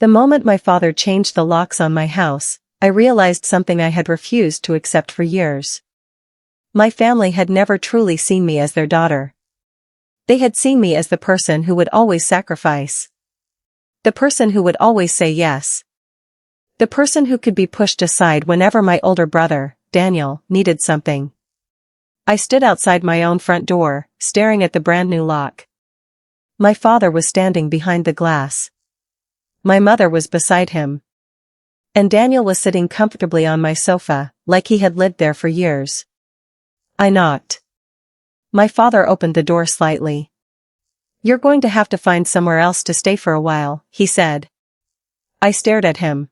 The moment my father changed the locks on my house, I realized something I had refused to accept for years. My family had never truly seen me as their daughter. They had seen me as the person who would always sacrifice. The person who would always say yes. The person who could be pushed aside whenever my older brother, Daniel, needed something. I stood outside my own front door, staring at the brand new lock. My father was standing behind the glass. My mother was beside him. And Daniel was sitting comfortably on my sofa, like he had lived there for years. I knocked. My father opened the door slightly. "You're going to have to find somewhere else to stay for a while," he said. I stared at him.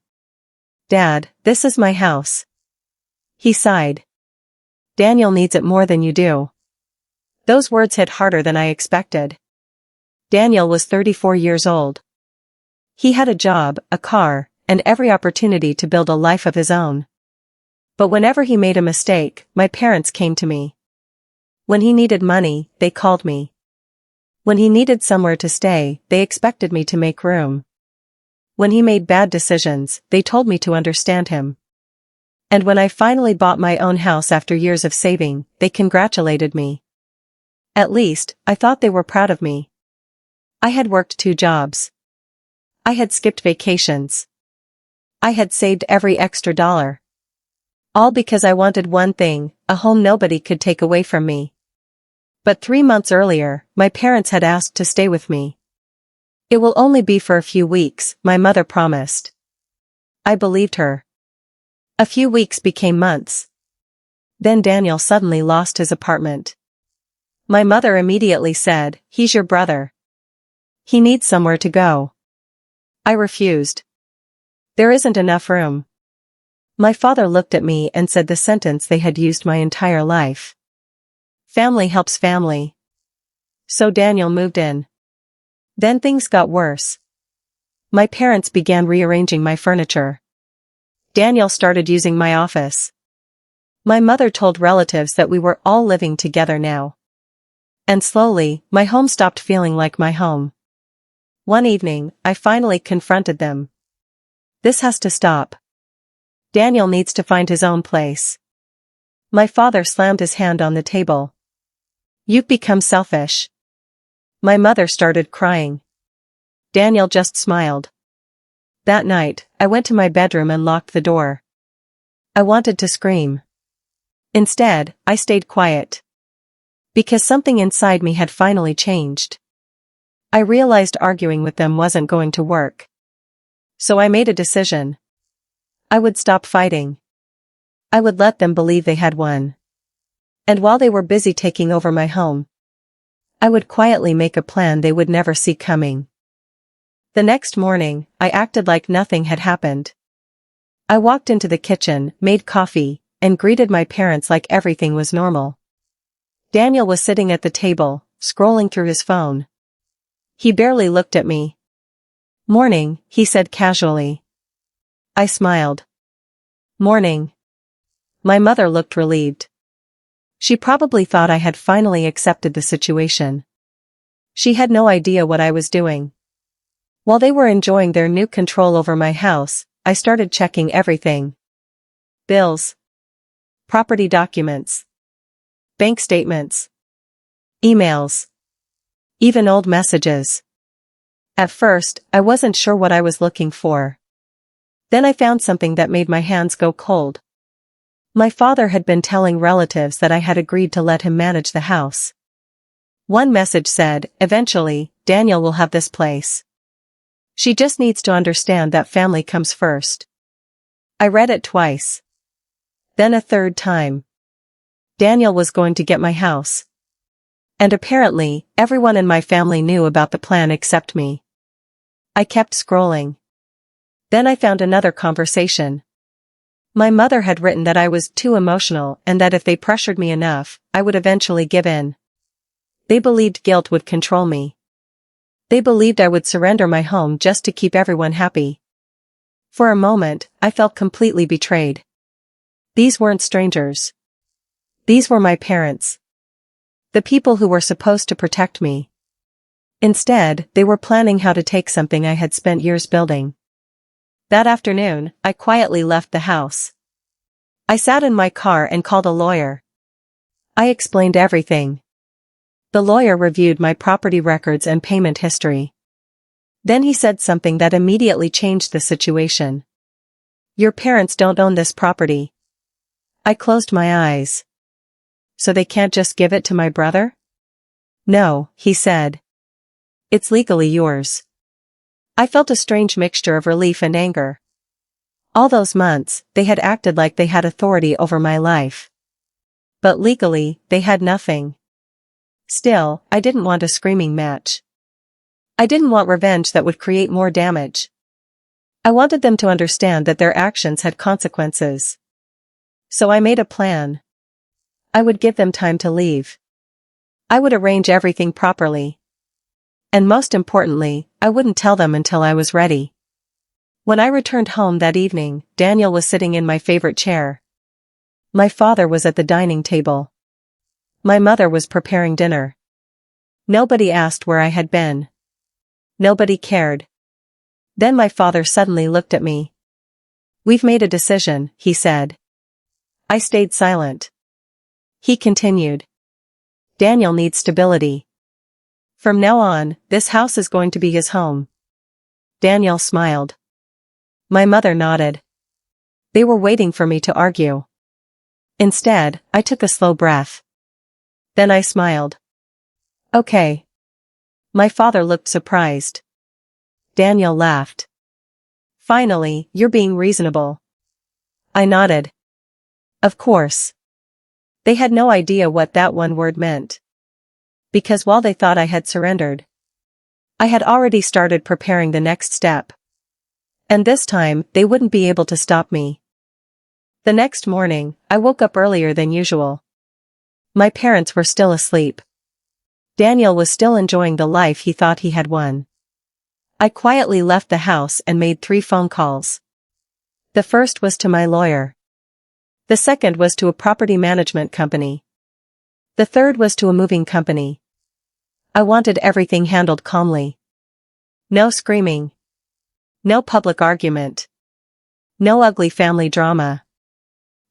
"Dad, this is my house." He sighed. "Daniel needs it more than you do." Those words hit harder than I expected. Daniel was 34 years old. He had a job, a car, and every opportunity to build a life of his own. But whenever he made a mistake, my parents came to me. When he needed money, they called me. When he needed somewhere to stay, they expected me to make room. When he made bad decisions, they told me to understand him. And when I finally bought my own house after years of saving, they congratulated me. At least, I thought they were proud of me. I had worked 2 jobs. I had skipped vacations. I had saved every extra dollar. All because I wanted one thing, a home nobody could take away from me. But 3 months earlier, my parents had asked to stay with me. "It will only be for a few weeks," my mother promised. I believed her. A few weeks became months. Then Daniel suddenly lost his apartment. My mother immediately said, "He's your brother. He needs somewhere to go." I refused. "There isn't enough room." My father looked at me and said the sentence they had used my entire life. "Family helps family." So Daniel moved in. Then things got worse. My parents began rearranging my furniture. Daniel started using my office. My mother told relatives that we were all living together now. And slowly, my home stopped feeling like my home. One evening, I finally confronted them. "This has to stop. Daniel needs to find his own place." My father slammed his hand on the table. "You've become selfish." My mother started crying. Daniel just smiled. That night, I went to my bedroom and locked the door. I wanted to scream. Instead, I stayed quiet. Because something inside me had finally changed. I realized arguing with them wasn't going to work. So I made a decision. I would stop fighting. I would let them believe they had won. And while they were busy taking over my home, I would quietly make a plan they would never see coming. The next morning, I acted like nothing had happened. I walked into the kitchen, made coffee, and greeted my parents like everything was normal. Daniel was sitting at the table, scrolling through his phone. He barely looked at me. "Morning," he said casually. I smiled. "Morning." My mother looked relieved. She probably thought I had finally accepted the situation. She had no idea what I was doing. While they were enjoying their new control over my house, I started checking everything. Bills. Property documents. Bank statements. Emails. Even old messages. At first, I wasn't sure what I was looking for. Then I found something that made my hands go cold. My father had been telling relatives that I had agreed to let him manage the house. One message said, "Eventually, Daniel will have this place. She just needs to understand that family comes first." I read it twice. Then a third time. Daniel was going to get my house. And apparently, everyone in my family knew about the plan except me. I kept scrolling. Then I found another conversation. My mother had written that I was too emotional and that if they pressured me enough, I would eventually give in. They believed guilt would control me. They believed I would surrender my home just to keep everyone happy. For a moment, I felt completely betrayed. These weren't strangers. These were my parents. The people who were supposed to protect me. Instead, they were planning how to take something I had spent years building. That afternoon, I quietly left the house. I sat in my car and called a lawyer. I explained everything. The lawyer reviewed my property records and payment history. Then he said something that immediately changed the situation. Your parents don't own this property. I closed my eyes. So they can't just give it to my brother? No, he said. It's legally yours. I felt a strange mixture of relief and anger. All those months, they had acted like they had authority over my life. But legally, they had nothing. Still, I didn't want a screaming match. I didn't want revenge that would create more damage. I wanted them to understand that their actions had consequences. So I made a plan. I would give them time to leave. I would arrange everything properly. And most importantly, I wouldn't tell them until I was ready. When I returned home that evening, Daniel was sitting in my favorite chair. My father was at the dining table. My mother was preparing dinner. Nobody asked where I had been. Nobody cared. Then my father suddenly looked at me. We've made a decision, he said. I stayed silent. He continued. Daniel needs stability. From now on, this house is going to be his home. Daniel smiled. My mother nodded. They were waiting for me to argue. Instead, I took a slow breath. Then I smiled. Okay. My father looked surprised. Daniel laughed. Finally, you're being reasonable. I nodded. Of course. They had no idea what that one word meant. Because while they thought I had surrendered, I had already started preparing the next step. And this time, they wouldn't be able to stop me. The next morning, I woke up earlier than usual. My parents were still asleep. Daniel was still enjoying the life he thought he had won. I quietly left the house and made 3 phone calls. The first was to my lawyer. The second was to a property management company. The third was to a moving company. I wanted everything handled calmly. No screaming. No public argument. No ugly family drama.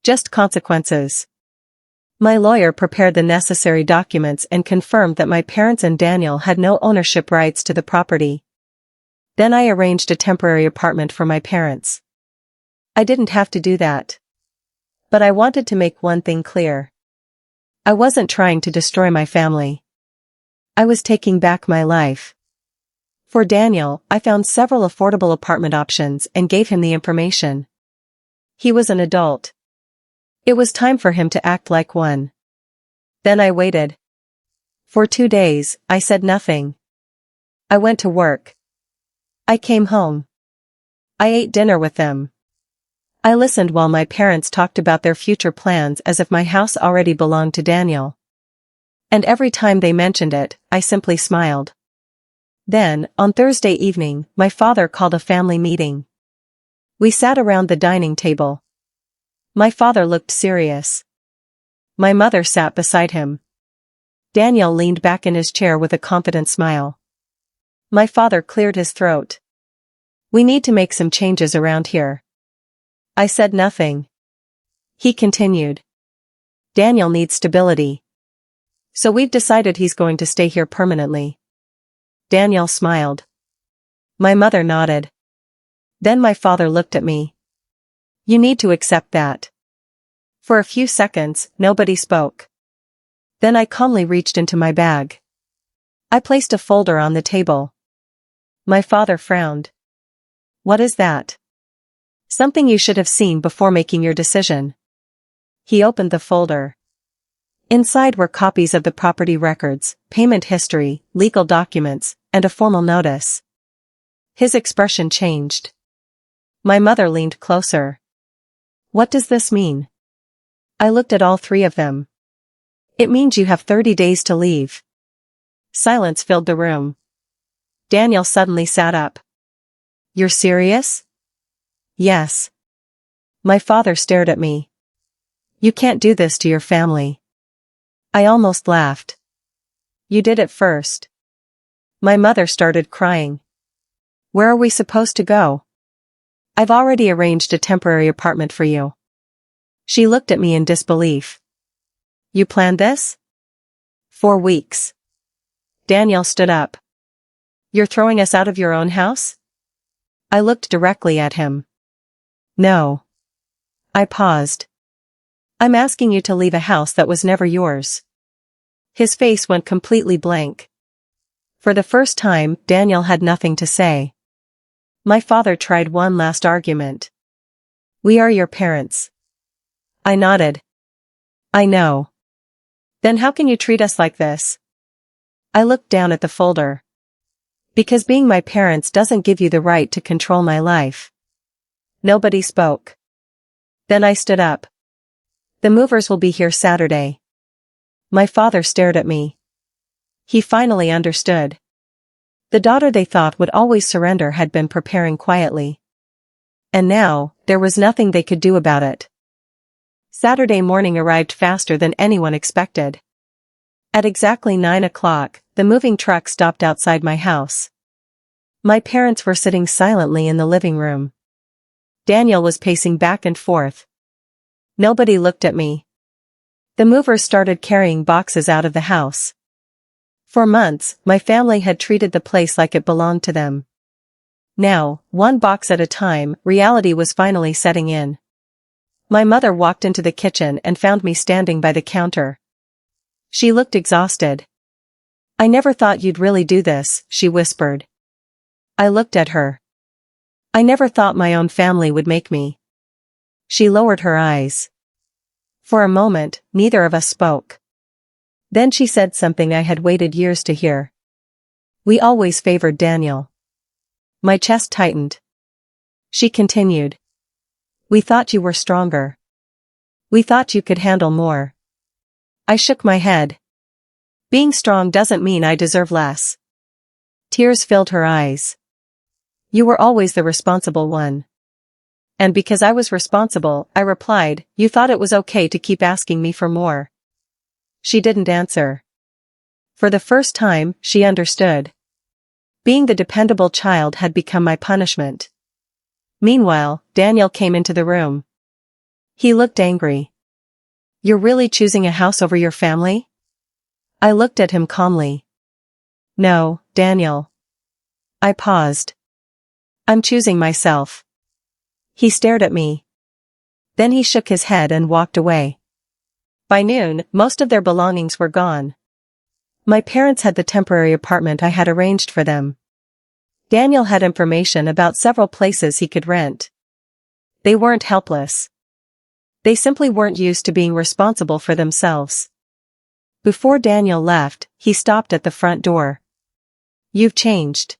Just consequences. My lawyer prepared the necessary documents and confirmed that my parents and Daniel had no ownership rights to the property. Then I arranged a temporary apartment for my parents. I didn't have to do that. But I wanted to make one thing clear. I wasn't trying to destroy my family. I was taking back my life. For Daniel, I found several affordable apartment options and gave him the information. He was an adult. It was time for him to act like one. Then I waited. For 2 days, I said nothing. I went to work. I came home. I ate dinner with them. I listened while my parents talked about their future plans as if my house already belonged to Daniel. And every time they mentioned it, I simply smiled. Then, on Thursday evening, my father called a family meeting. We sat around the dining table. My father looked serious. My mother sat beside him. Daniel leaned back in his chair with a confident smile. My father cleared his throat. We need to make some changes around here. I said nothing. He continued. Daniel needs stability. So we've decided he's going to stay here permanently. Daniel smiled. My mother nodded. Then my father looked at me. You need to accept that. For a few seconds, nobody spoke. Then I calmly reached into my bag. I placed a folder on the table. My father frowned. What is that? Something you should have seen before making your decision. He opened the folder. Inside were copies of the property records, payment history, legal documents, and a formal notice. His expression changed. My mother leaned closer. What does this mean? I looked at all 3 of them. It means you have 30 days to leave. Silence filled the room. Daniel suddenly sat up. You're serious? Yes. My father stared at me. You can't do this to your family. I almost laughed. You did it first. My mother started crying. Where are we supposed to go? I've already arranged a temporary apartment for you. She looked at me in disbelief. You planned this? 4 weeks. Daniel stood up. You're throwing us out of your own house? I looked directly at him. No. I paused. I'm asking you to leave a house that was never yours. His face went completely blank. For the first time, Daniel had nothing to say. My father tried one last argument. We are your parents. I nodded. I know. Then how can you treat us like this? I looked down at the folder. Because being my parents doesn't give you the right to control my life. Nobody spoke. Then I stood up. The movers will be here Saturday. My father stared at me. He finally understood. The daughter they thought would always surrender had been preparing quietly. And now, there was nothing they could do about it. Saturday morning arrived faster than anyone expected. At exactly 9 o'clock, the moving truck stopped outside my house. My parents were sitting silently in the living room. Daniel was pacing back and forth. Nobody looked at me. The movers started carrying boxes out of the house. For months, my family had treated the place like it belonged to them. Now, one box at a time, reality was finally setting in. My mother walked into the kitchen and found me standing by the counter. She looked exhausted. I never thought you'd really do this, she whispered. I looked at her. I never thought my own family would make me. She lowered her eyes. For a moment, neither of us spoke. Then she said something I had waited years to hear. We always favored Daniel. My chest tightened. She continued. We thought you were stronger. We thought you could handle more. I shook my head. Being strong doesn't mean I deserve less. Tears filled her eyes. You were always the responsible one. And because I was responsible, I replied, you thought it was okay to keep asking me for more. She didn't answer. For the first time, she understood. Being the dependable child had become my punishment. Meanwhile, Daniel came into the room. He looked angry. You're really choosing a house over your family? I looked at him calmly. No, Daniel. I paused. I'm choosing myself. He stared at me. Then he shook his head and walked away. By noon, most of their belongings were gone. My parents had the temporary apartment I had arranged for them. Daniel had information about several places he could rent. They weren't helpless. They simply weren't used to being responsible for themselves. Before Daniel left, he stopped at the front door. You've changed.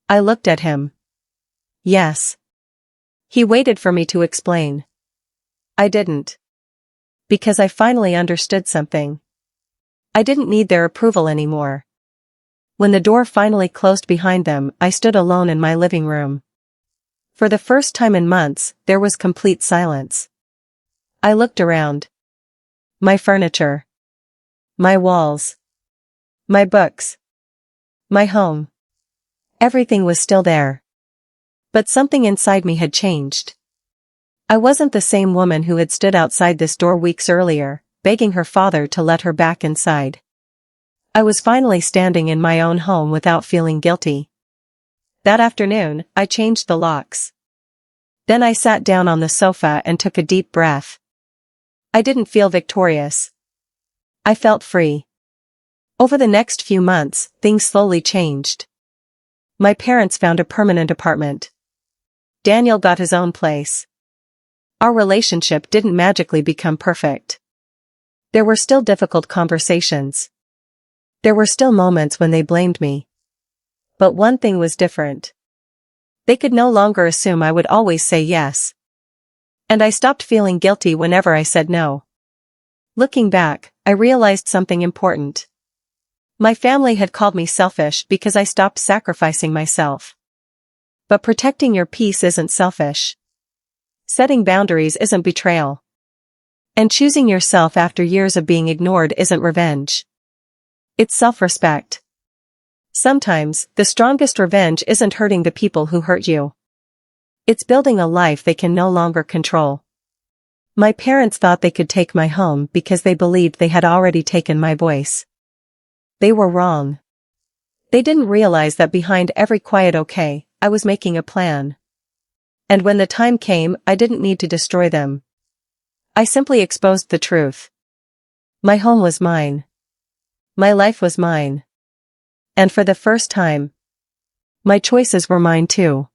I looked at him. Yes. He waited for me to explain. I didn't. Because I finally understood something. I didn't need their approval anymore. When the door finally closed behind them, I stood alone in my living room. For the first time in months, there was complete silence. I looked around. My furniture. My walls. My books. My home. Everything was still there. But something inside me had changed. I wasn't the same woman who had stood outside this door weeks earlier, begging her father to let her back inside. I was finally standing in my own home without feeling guilty. That afternoon, I changed the locks. Then I sat down on the sofa and took a deep breath. I didn't feel victorious. I felt free. Over the next few months, things slowly changed. My parents found a permanent apartment. Daniel got his own place. Our relationship didn't magically become perfect. There were still difficult conversations. There were still moments when they blamed me. But one thing was different. They could no longer assume I would always say yes. And I stopped feeling guilty whenever I said no. Looking back, I realized something important. My family had called me selfish because I stopped sacrificing myself. But protecting your peace isn't selfish. Setting boundaries isn't betrayal. And choosing yourself after years of being ignored isn't revenge. It's self-respect. Sometimes, the strongest revenge isn't hurting the people who hurt you. It's building a life they can no longer control. My parents thought they could take my home because they believed they had already taken my voice. They were wrong. They didn't realize that behind every quiet okay, I was making a plan. And when the time came, I didn't need to destroy them. I simply exposed the truth. My home was mine. My life was mine. And for the first time, my choices were mine too.